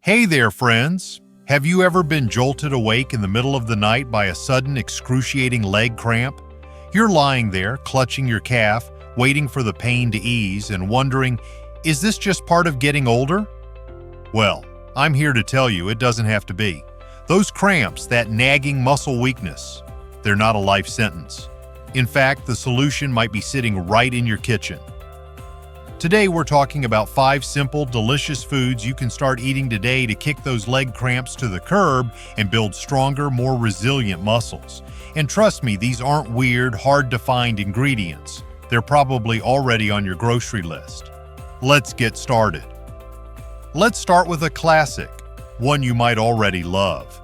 Hey there, friends! Have you ever been jolted awake in the middle of the night by a sudden excruciating leg cramp? You're lying there, clutching your calf, waiting for the pain to ease and wondering, is this just part of getting older? Well, I'm here to tell you it doesn't have to be. Those cramps, that nagging muscle weakness, they're not a life sentence. In fact, the solution might be sitting right in your kitchen. Today we're talking about 5 simple, delicious foods you can start eating today to kick those leg cramps to the curb and build stronger, more resilient muscles. And trust me, these aren't weird, hard-to-find ingredients. They're probably already on your grocery list. Let's get started. Let's start with a classic, one you might already love.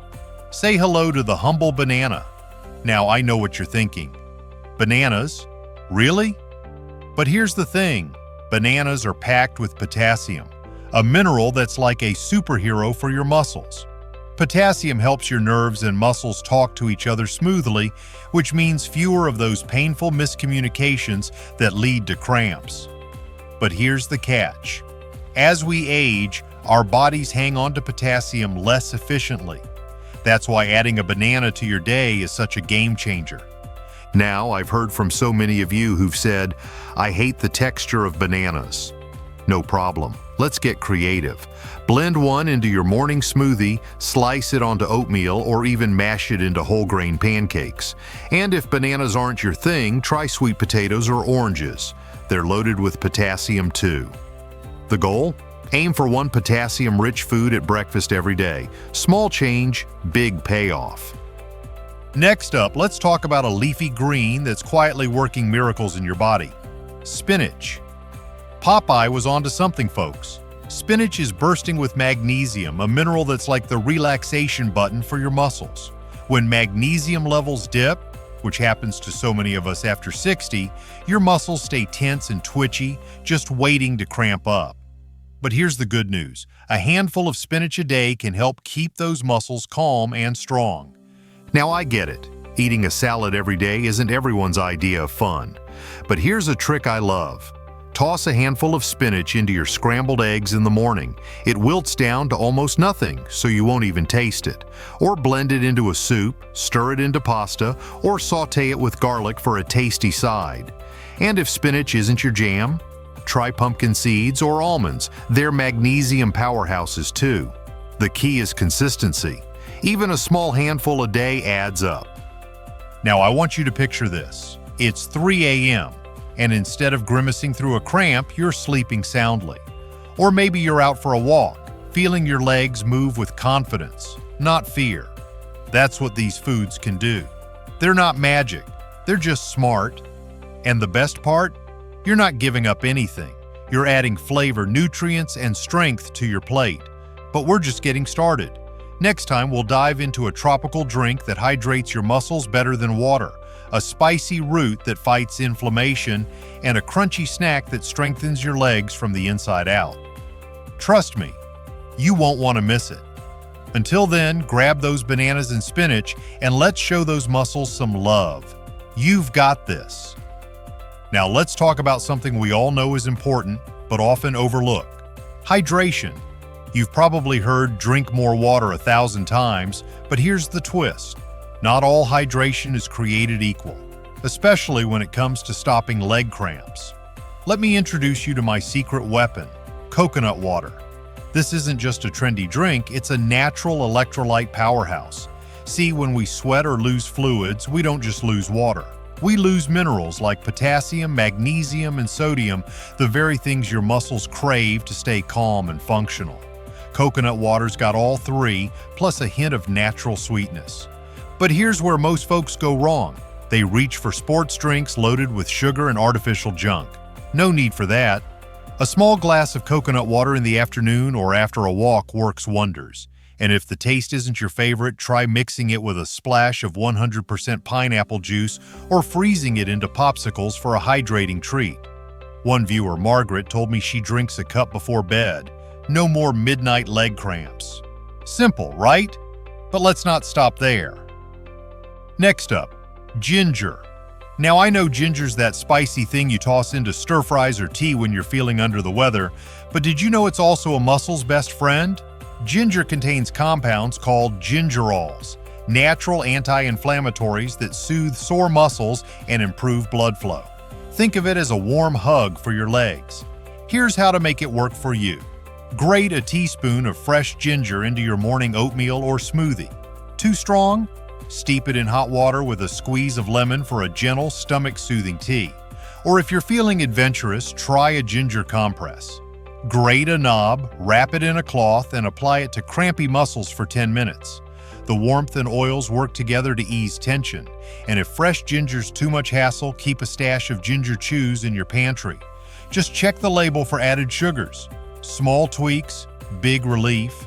Say hello to the humble banana. Now, I know what you're thinking. Bananas? Really? But here's the thing. Bananas are packed with potassium, a mineral that's like a superhero for your muscles. Potassium helps your nerves and muscles talk to each other smoothly, which means fewer of those painful miscommunications that lead to cramps. But here's the catch. As we age, our bodies hang on to potassium less efficiently. That's why adding a banana to your day is such a game changer. Now, I've heard from so many of you who've said, I hate the texture of bananas. No problem. Let's get creative. Blend one into your morning smoothie, slice it onto oatmeal, or even mash it into whole grain pancakes. And if bananas aren't your thing, try sweet potatoes or oranges. They're loaded with potassium too. The goal? Aim for one potassium-rich food at breakfast every day. Small change, big payoff. Next up, let's talk about a leafy green that's quietly working miracles in your body. Spinach. Popeye was onto something, folks. Spinach is bursting with magnesium, a mineral that's like the relaxation button for your muscles. When magnesium levels dip, which happens to so many of us after 60, your muscles stay tense and twitchy, just waiting to cramp up. But here's the good news. A handful of spinach a day can help keep those muscles calm and strong. Now, I get it. Eating a salad every day isn't everyone's idea of fun. But here's a trick I love. Toss a handful of spinach into your scrambled eggs in the morning. It wilts down to almost nothing, so you won't even taste it. Or blend it into a soup, stir it into pasta, or saute it with garlic for a tasty side. And if spinach isn't your jam, try pumpkin seeds or almonds. They're magnesium powerhouses too. The key is consistency. Even a small handful a day adds up. Now, I want you to picture this. It's 3 a.m., and instead of grimacing through a cramp, you're sleeping soundly. Or maybe you're out for a walk, feeling your legs move with confidence, not fear. That's what these foods can do. They're not magic, they're just smart. And the best part? You're not giving up anything. You're adding flavor, nutrients, and strength to your plate. But we're just getting started. Next time, we'll dive into a tropical drink that hydrates your muscles better than water, a spicy root that fights inflammation, and a crunchy snack that strengthens your legs from the inside out. Trust me, you won't want to miss it. Until then, grab those bananas and spinach, and let's show those muscles some love. You've got this. Now let's talk about something we all know is important, but often overlook: hydration. You've probably heard drink more water 1,000 times, but here's the twist. Not all hydration is created equal, especially when it comes to stopping leg cramps. Let me introduce you to my secret weapon, coconut water. This isn't just a trendy drink, it's a natural electrolyte powerhouse. See, when we sweat or lose fluids, we don't just lose water. We lose minerals like potassium, magnesium, and sodium, the very things your muscles crave to stay calm and functional. Coconut water's got all three, plus a hint of natural sweetness. But here's where most folks go wrong. They reach for sports drinks loaded with sugar and artificial junk. No need for that. A small glass of coconut water in the afternoon or after a walk works wonders. And if the taste isn't your favorite, try mixing it with a splash of 100% pineapple juice or freezing it into popsicles for a hydrating treat. One viewer, Margaret, told me she drinks a cup before bed. No more midnight leg cramps. Simple, right? But let's not stop there. Next up, ginger. Now, I know ginger's that spicy thing you toss into stir-fries or tea when you're feeling under the weather, but did you know it's also a muscle's best friend? Ginger contains compounds called gingerols, natural anti-inflammatories that soothe sore muscles and improve blood flow. Think of it as a warm hug for your legs. Here's how to make it work for you. Grate a teaspoon of fresh ginger into your morning oatmeal or smoothie. Too strong? Steep it in hot water with a squeeze of lemon for a gentle, stomach-soothing tea. Or if you're feeling adventurous, try a ginger compress. Grate a knob, wrap it in a cloth, and apply it to crampy muscles for 10 minutes. The warmth and oils work together to ease tension, and if fresh ginger's too much hassle, keep a stash of ginger chews in your pantry. Just check the label for added sugars. Small tweaks, big relief.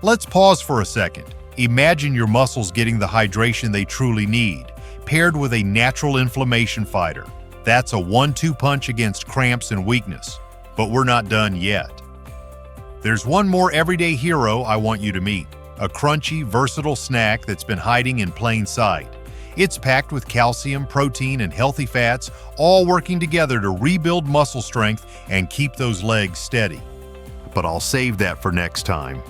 Let's pause for a second. Imagine your muscles getting the hydration they truly need, paired with a natural inflammation fighter. That's a 1-2 punch against cramps and weakness. But we're not done yet. There's one more everyday hero I want you to meet, a crunchy, versatile snack that's been hiding in plain sight. It's packed with calcium, protein, and healthy fats, all working together to rebuild muscle strength and keep those legs steady. But I'll save that for next time.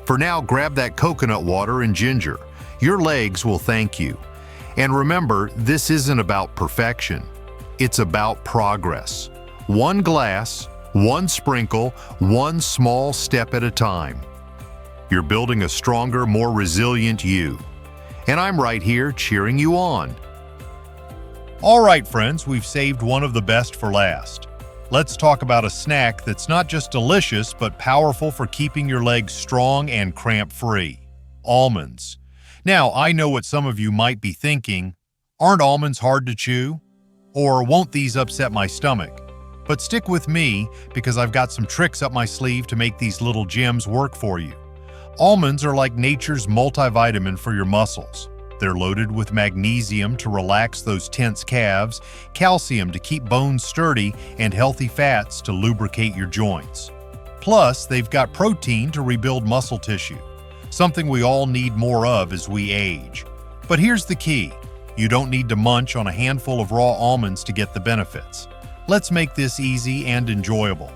For now, grab that coconut water and ginger. Your legs will thank you. And remember, this isn't about perfection. It's about progress. One glass, one sprinkle, one small step at a time. You're building a stronger, more resilient you. And I'm right here cheering you on. All right, friends, we've saved one of the best for last. Let's talk about a snack that's not just delicious, but powerful for keeping your legs strong and cramp-free. Almonds. Now, I know what some of you might be thinking. Aren't almonds hard to chew? Or won't these upset my stomach? But stick with me, because I've got some tricks up my sleeve to make these little gems work for you. Almonds are like nature's multivitamin for your muscles. They're loaded with magnesium to relax those tense calves, calcium to keep bones sturdy, and healthy fats to lubricate your joints. Plus, they've got protein to rebuild muscle tissue, something we all need more of as we age. But here's the key. You don't need to munch on a handful of raw almonds to get the benefits. Let's make this easy and enjoyable.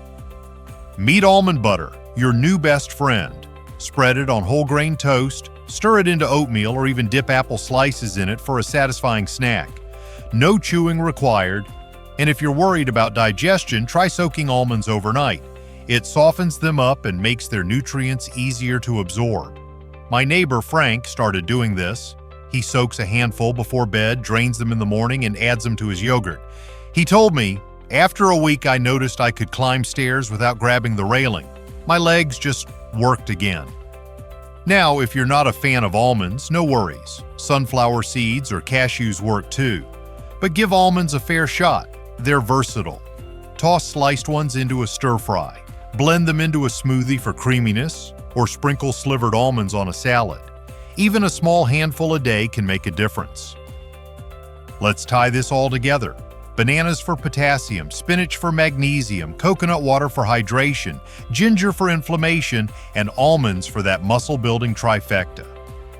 Meet almond butter, your new best friend. Spread it on whole grain toast, stir it into oatmeal, or even dip apple slices in it for a satisfying snack. No chewing required, and if you're worried about digestion, try soaking almonds overnight. It softens them up and makes their nutrients easier to absorb. My neighbor Frank started doing this. He soaks a handful before bed, drains them in the morning, and adds them to his yogurt. He told me, after a week I noticed I could climb stairs without grabbing the railing. My legs just worked again. Now, if you're not a fan of almonds, no worries. Sunflower seeds or cashews work too. But give almonds a fair shot. They're versatile. Toss sliced ones into a stir-fry. Blend them into a smoothie for creaminess, or sprinkle slivered almonds on a salad. Even a small handful a day can make a difference. Let's tie this all together. Bananas for potassium, spinach for magnesium, coconut water for hydration, ginger for inflammation, and almonds for that muscle-building trifecta.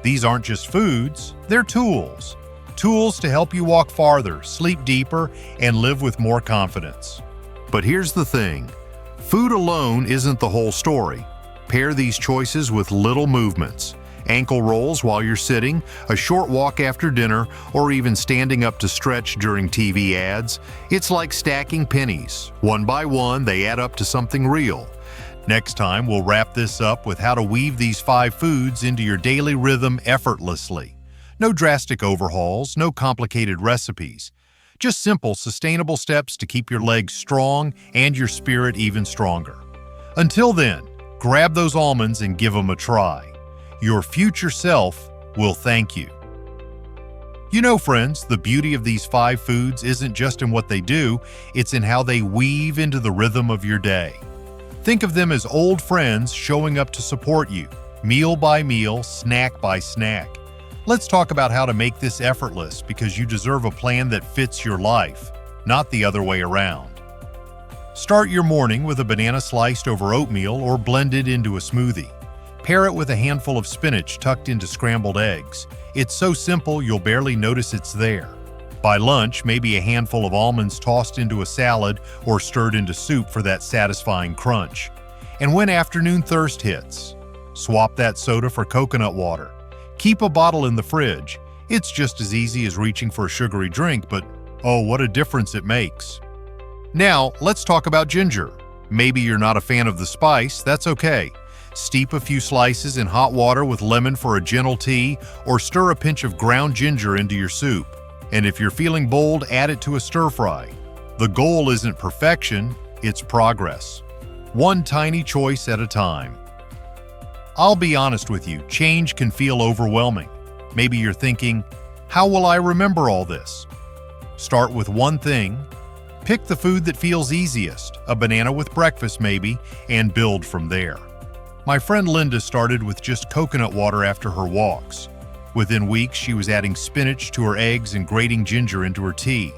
These aren't just foods, they're tools. Tools to help you walk farther, sleep deeper, and live with more confidence. But here's the thing. Food alone isn't the whole story. Pair these choices with little movements. Ankle rolls while you're sitting, a short walk after dinner, or even standing up to stretch during TV ads. It's like stacking pennies. One by one, they add up to something real. Next time, we'll wrap this up with how to weave these 5 foods into your daily rhythm effortlessly. No drastic overhauls, no complicated recipes. Just simple, sustainable steps to keep your legs strong and your spirit even stronger. Until then, grab those almonds and give them a try. Your future self will thank you. You know, friends, the beauty of these 5 foods isn't just in what they do, it's in how they weave into the rhythm of your day. Think of them as old friends showing up to support you, meal by meal, snack by snack. Let's talk about how to make this effortless, because you deserve a plan that fits your life, not the other way around. Start your morning with a banana sliced over oatmeal or blended into a smoothie. Pair it with a handful of spinach tucked into scrambled eggs. It's so simple you'll barely notice it's there. By lunch, maybe a handful of almonds tossed into a salad or stirred into soup for that satisfying crunch. And when afternoon thirst hits, Swap that soda for coconut water. Keep a bottle in the fridge. It's just as easy as reaching for a sugary drink, but oh, what a difference it makes. Now, let's talk about ginger. Maybe you're not a fan of the spice, that's okay. Steep a few slices in hot water with lemon for a gentle tea, or stir a pinch of ground ginger into your soup. And if you're feeling bold, add it to a stir fry. The goal isn't perfection, it's progress. One tiny choice at a time. I'll be honest with you, change can feel overwhelming. Maybe you're thinking, how will I remember all this? Start with one thing. Pick the food that feels easiest, a banana with breakfast maybe, and build from there. My friend Linda started with just coconut water after her walks. Within weeks, she was adding spinach to her eggs and grating ginger into her tea.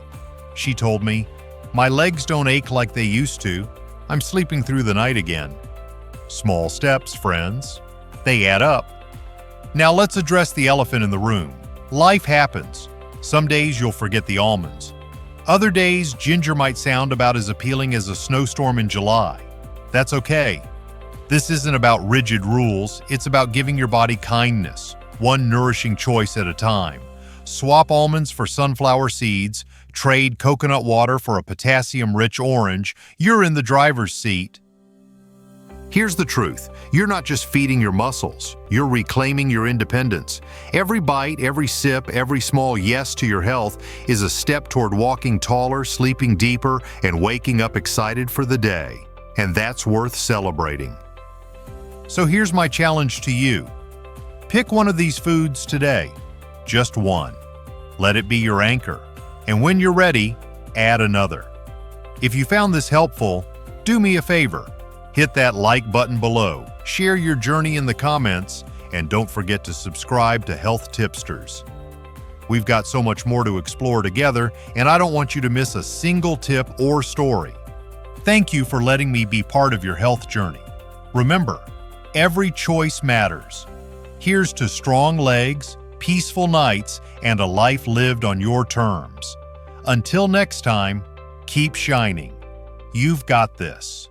She told me, "My legs don't ache like they used to. I'm sleeping through the night again." Small steps, friends. They add up. Now let's address the elephant in the room. Life happens. Some days you'll forget the almonds. Other days, ginger might sound about as appealing as a snowstorm in July. That's okay. This isn't about rigid rules, it's about giving your body kindness, one nourishing choice at a time. Swap almonds for sunflower seeds, trade coconut water for a potassium-rich orange. You're in the driver's seat. Here's the truth. You're not just feeding your muscles, you're reclaiming your independence. Every bite, every sip, every small yes to your health is a step toward walking taller, sleeping deeper, and waking up excited for the day. And that's worth celebrating. So here's my challenge to you. Pick one of these foods today. Just one. Let it be your anchor. And when you're ready, add another. If you found this helpful, do me a favor. Hit that like button below, share your journey in the comments, and don't forget to subscribe to Health Tipsters. We've got so much more to explore together, and I don't want you to miss a single tip or story. Thank you for letting me be part of your health journey. Remember, every choice matters. Here's to strong legs, peaceful nights, and a life lived on your terms. Until next time, keep shining. You've got this.